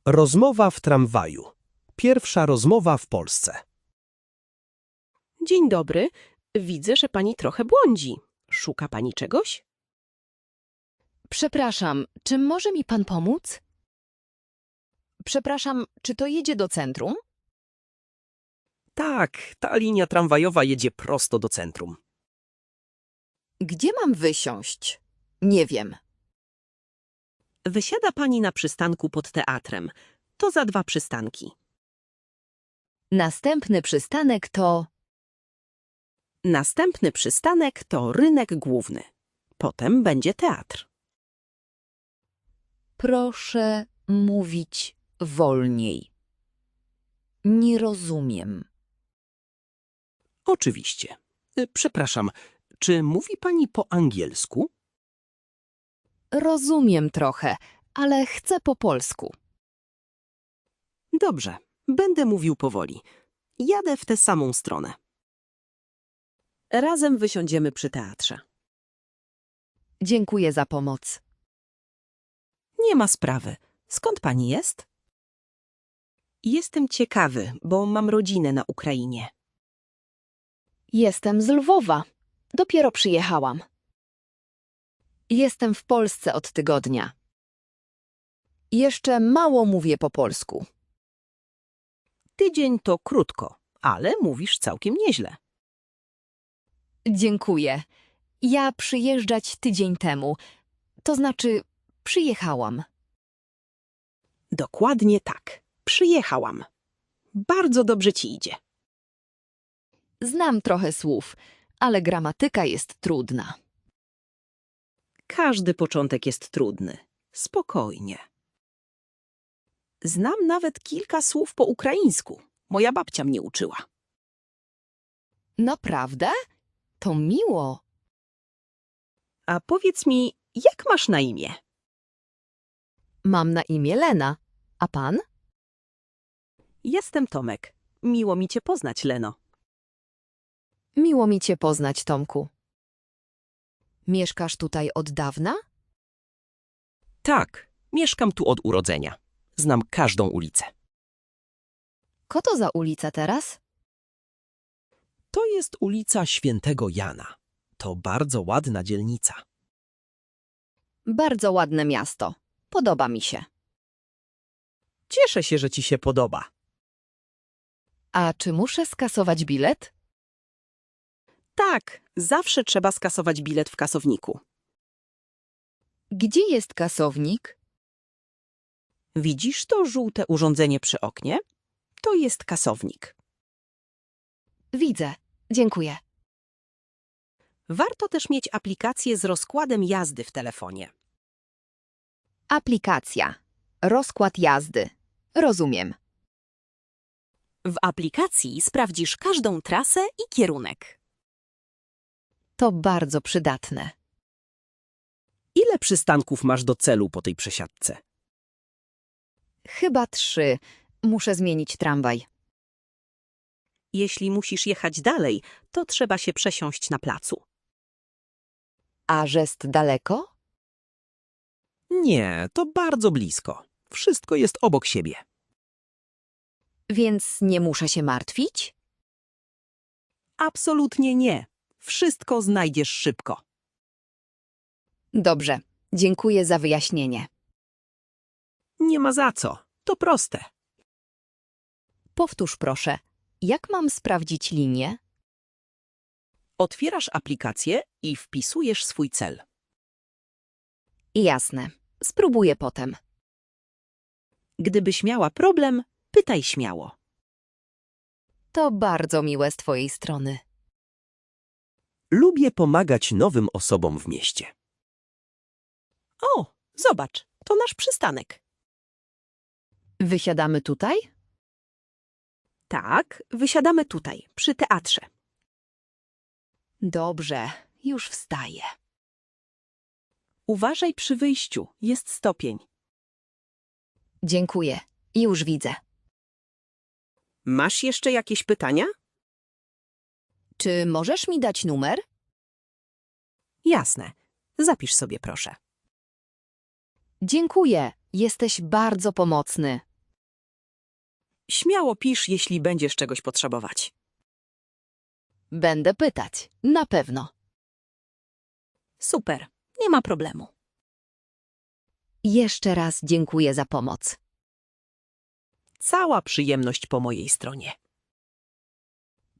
Rozmowa w tramwaju. Pierwsza rozmowa w Polsce. Dzień dobry. Widzę, że pani trochę błądzi. Szuka pani czegoś? Przepraszam, czy może mi pan pomóc? Przepraszam, czy to jedzie do centrum? Tak, ta linia tramwajowa jedzie prosto do centrum. Gdzie mam wysiąść? Nie wiem. Wysiada pani na przystanku pod teatrem. To za 2 przystanki. Następny przystanek to... Następny przystanek to rynek główny. Potem będzie teatr. Proszę mówić wolniej. Nie rozumiem. Oczywiście. Przepraszam, czy mówi pani po angielsku? Rozumiem trochę, ale chcę po polsku. Dobrze, będę mówił powoli. Jadę w tę samą stronę. Razem wysiądziemy przy teatrze. Dziękuję za pomoc. Nie ma sprawy. Skąd pani jest? Jestem ciekawy, bo mam rodzinę na Ukrainie. Jestem z Lwowa. Dopiero przyjechałam. Jestem w Polsce od tygodnia. Jeszcze mało mówię po polsku. Tydzień to krótko, ale mówisz całkiem nieźle. Dziękuję. Ja przyjeżdżać tydzień temu. To znaczy, przyjechałam. Dokładnie tak. Przyjechałam. Bardzo dobrze ci idzie. Znam trochę słów, ale gramatyka jest trudna. Każdy początek jest trudny. Spokojnie. Znam nawet kilka słów po ukraińsku. Moja babcia mnie uczyła. Naprawdę? To miło. A powiedz mi, jak masz na imię? Mam na imię Lena. A pan? Jestem Tomek. Miło mi cię poznać, Leno. Miło mi cię poznać, Tomku. Mieszkasz tutaj od dawna? Tak, mieszkam tu od urodzenia. Znam każdą ulicę. Co to za ulica teraz? To jest ulica Świętego Jana. To bardzo ładna dzielnica. Bardzo ładne miasto. Podoba mi się. Cieszę się, że ci się podoba. A czy muszę skasować bilet? Tak, zawsze trzeba skasować bilet w kasowniku. Gdzie jest kasownik? Widzisz to żółte urządzenie przy oknie? To jest kasownik. Widzę. Dziękuję. Warto też mieć aplikację z rozkładem jazdy w telefonie. Aplikacja. Rozkład jazdy. Rozumiem. W aplikacji sprawdzisz każdą trasę i kierunek. To bardzo przydatne. Ile przystanków masz do celu po tej przesiadce? Chyba 3. Muszę zmienić tramwaj. Jeśli musisz jechać dalej, to trzeba się przesiąść na placu. A Rzest daleko? Nie, to bardzo blisko. Wszystko jest obok siebie. Więc nie muszę się martwić? Absolutnie nie. Wszystko znajdziesz szybko. Dobrze. Dziękuję za wyjaśnienie. Nie ma za co. To proste. Powtórz proszę. Jak mam sprawdzić linię? Otwierasz aplikację i wpisujesz swój cel. Jasne. Spróbuję potem. Gdybyś miała problem, pytaj śmiało. To bardzo miłe z twojej strony. Lubię pomagać nowym osobom w mieście. O, zobacz, to nasz przystanek. Wysiadamy tutaj? Tak, wysiadamy tutaj, przy teatrze. Dobrze. Już wstaję. Uważaj przy wyjściu, jest stopień. Dziękuję. Już widzę. Masz jeszcze jakieś pytania? Czy możesz mi dać numer? Jasne. Zapisz sobie proszę. Dziękuję. Jesteś bardzo pomocny. Śmiało pisz, jeśli będziesz czegoś potrzebować. Będę pytać. Na pewno. Super, nie ma problemu. Jeszcze raz dziękuję za pomoc. Cała przyjemność po mojej stronie.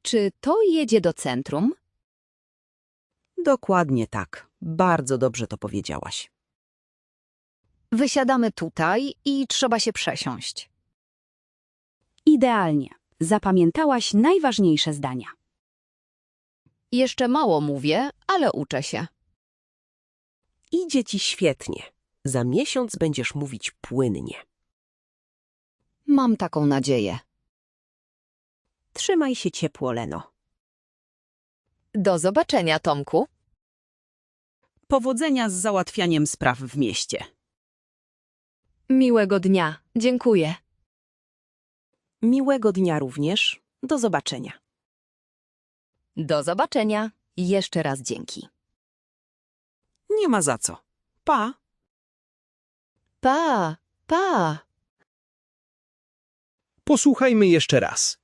Czy to jedzie do centrum? Dokładnie tak. Bardzo dobrze to powiedziałaś. Wysiadamy tutaj i trzeba się przesiąść. Idealnie. Zapamiętałaś najważniejsze zdania. Jeszcze mało mówię, ale uczę się. Idzie ci świetnie. Za miesiąc będziesz mówić płynnie. Mam taką nadzieję. Trzymaj się ciepło, Leno. Do zobaczenia, Tomku. Powodzenia z załatwianiem spraw w mieście. Miłego dnia. Dziękuję. Miłego dnia również. Do zobaczenia. Do zobaczenia. Jeszcze raz dzięki. Nie ma za co. Pa! Pa, pa. Posłuchajmy jeszcze raz.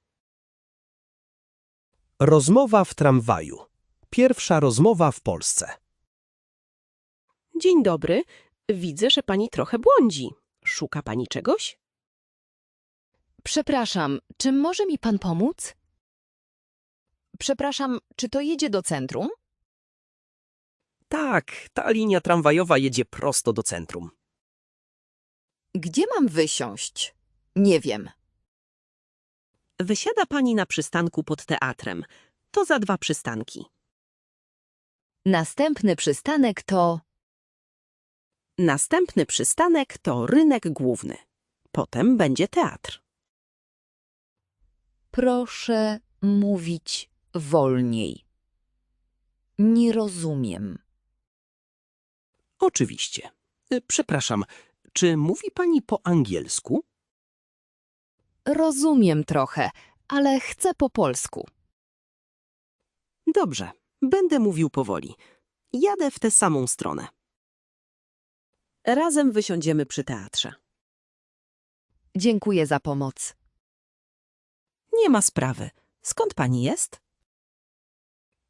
Rozmowa w tramwaju. Pierwsza rozmowa w Polsce. Dzień dobry. Widzę, że pani trochę błądzi. Szuka pani czegoś? Przepraszam, czy może mi pan pomóc? Przepraszam, czy to jedzie do centrum? Tak, ta linia tramwajowa jedzie prosto do centrum. Gdzie mam wysiąść? Nie wiem. Wysiada pani na przystanku pod teatrem. To za 2 przystanki. Następny przystanek to... Następny przystanek to rynek główny. Potem będzie teatr. Proszę mówić wolniej. Nie rozumiem. Oczywiście. Przepraszam, czy mówi pani po angielsku? Rozumiem trochę, ale chcę po polsku. Dobrze, będę mówił powoli. Jadę w tę samą stronę. Razem wysiądziemy przy teatrze. Dziękuję za pomoc. Nie ma sprawy. Skąd pani jest?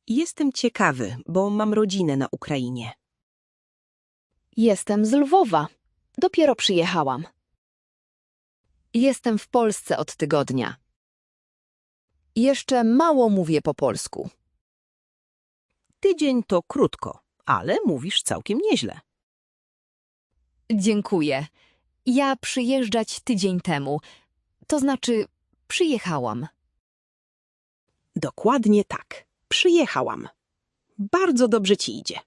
Jestem ciekawy, bo mam rodzinę na Ukrainie. Jestem z Lwowa. Dopiero przyjechałam. Jestem w Polsce od tygodnia. Jeszcze mało mówię po polsku. Tydzień to krótko, ale mówisz całkiem nieźle. Dziękuję. Ja przyjeżdżać tydzień temu. To znaczy, przyjechałam. Dokładnie tak. Przyjechałam. Bardzo dobrze ci idzie.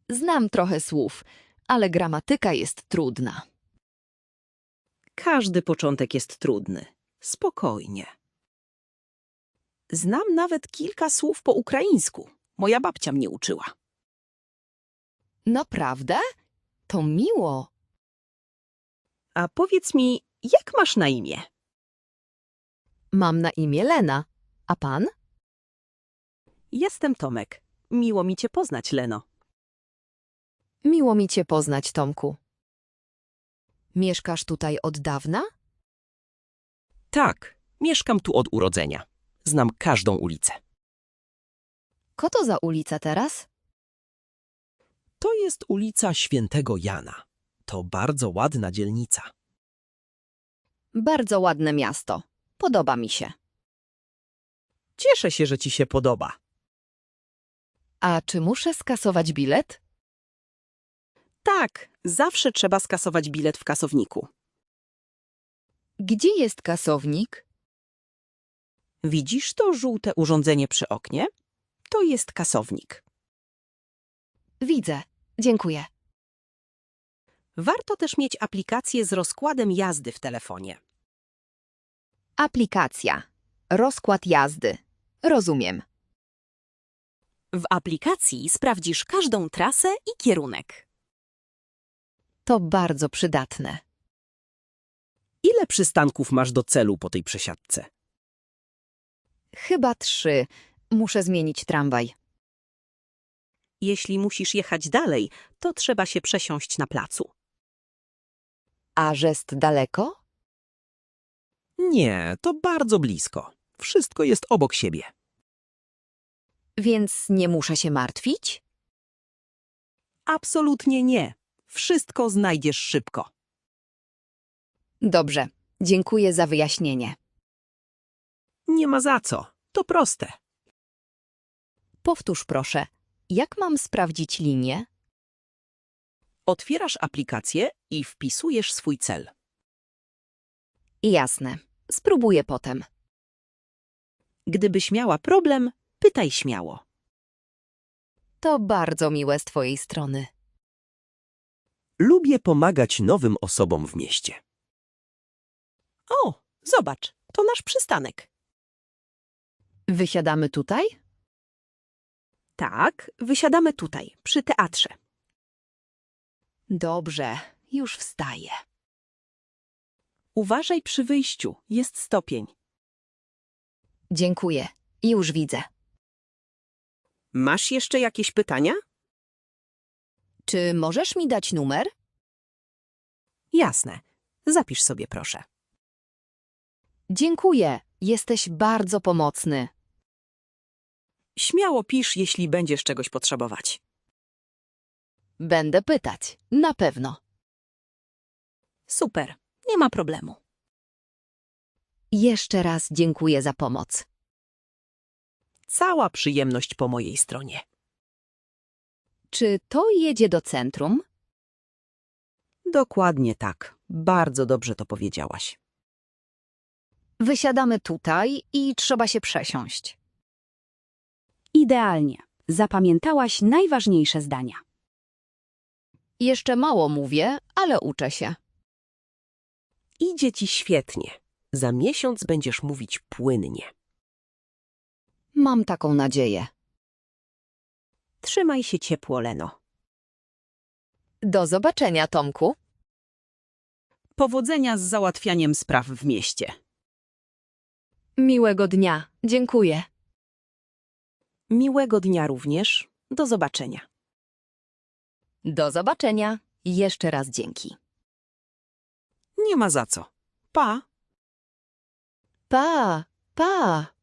Znam trochę słów, ale gramatyka jest trudna. Każdy początek jest trudny. Spokojnie. Znam nawet kilka słów po ukraińsku. Moja babcia mnie uczyła. Naprawdę? To miło. A powiedz mi, jak masz na imię? Mam na imię Lena. A pan? Jestem Tomek. Miło mi cię poznać, Leno. Miło mi cię poznać, Tomku. Mieszkasz tutaj od dawna? Tak, mieszkam tu od urodzenia. Znam każdą ulicę. Co to za ulica teraz? To jest ulica Świętego Jana. To bardzo ładna dzielnica. Bardzo ładne miasto. Podoba mi się. Cieszę się, że ci się podoba. A czy muszę skasować bilet? Tak, zawsze trzeba skasować bilet w kasowniku. Gdzie jest kasownik? Widzisz to żółte urządzenie przy oknie? To jest kasownik. Widzę. Dziękuję. Warto też mieć aplikację z rozkładem jazdy w telefonie. Aplikacja. Rozkład jazdy. Rozumiem. W aplikacji sprawdzisz każdą trasę i kierunek. To bardzo przydatne. Ile przystanków masz do celu po tej przesiadce? Chyba 3. Muszę zmienić tramwaj. Jeśli musisz jechać dalej, to trzeba się przesiąść na placu. A żest daleko? Nie, to bardzo blisko. Wszystko jest obok siebie. Więc nie muszę się martwić? Absolutnie nie. Wszystko znajdziesz szybko. Dobrze, dziękuję za wyjaśnienie. Nie ma za co. To proste. Powtórz proszę, jak mam sprawdzić linię? Otwierasz aplikację i wpisujesz swój cel. Jasne, spróbuję potem. Gdybyś miała problem, pytaj śmiało. To bardzo miłe z twojej strony. Lubię pomagać nowym osobom w mieście. O, zobacz, to nasz przystanek. Wysiadamy tutaj? Tak, wysiadamy tutaj, przy teatrze. Dobrze, już wstaję. Uważaj przy wyjściu, jest stopień. Dziękuję, już widzę. Masz jeszcze jakieś pytania? Czy możesz mi dać numer? Jasne. Zapisz sobie proszę. Dziękuję, jesteś bardzo pomocny. Śmiało pisz, jeśli będziesz czegoś potrzebować. Będę pytać, na pewno. Super, nie ma problemu. Jeszcze raz dziękuję za pomoc. Cała przyjemność po mojej stronie. Czy to jedzie do centrum? Dokładnie tak. Bardzo dobrze to powiedziałaś. Wysiadamy tutaj i trzeba się przesiąść. Idealnie. Zapamiętałaś najważniejsze zdania. Jeszcze mało mówię, ale uczę się. Idzie ci świetnie. Za miesiąc będziesz mówić płynnie. Mam taką nadzieję. Trzymaj się ciepło, Leno. Do zobaczenia, Tomku. Powodzenia z załatwianiem spraw w mieście. Miłego dnia. Dziękuję. Miłego dnia również. Do zobaczenia. Do zobaczenia. Jeszcze raz dzięki. Nie ma za co. Pa! Pa, pa.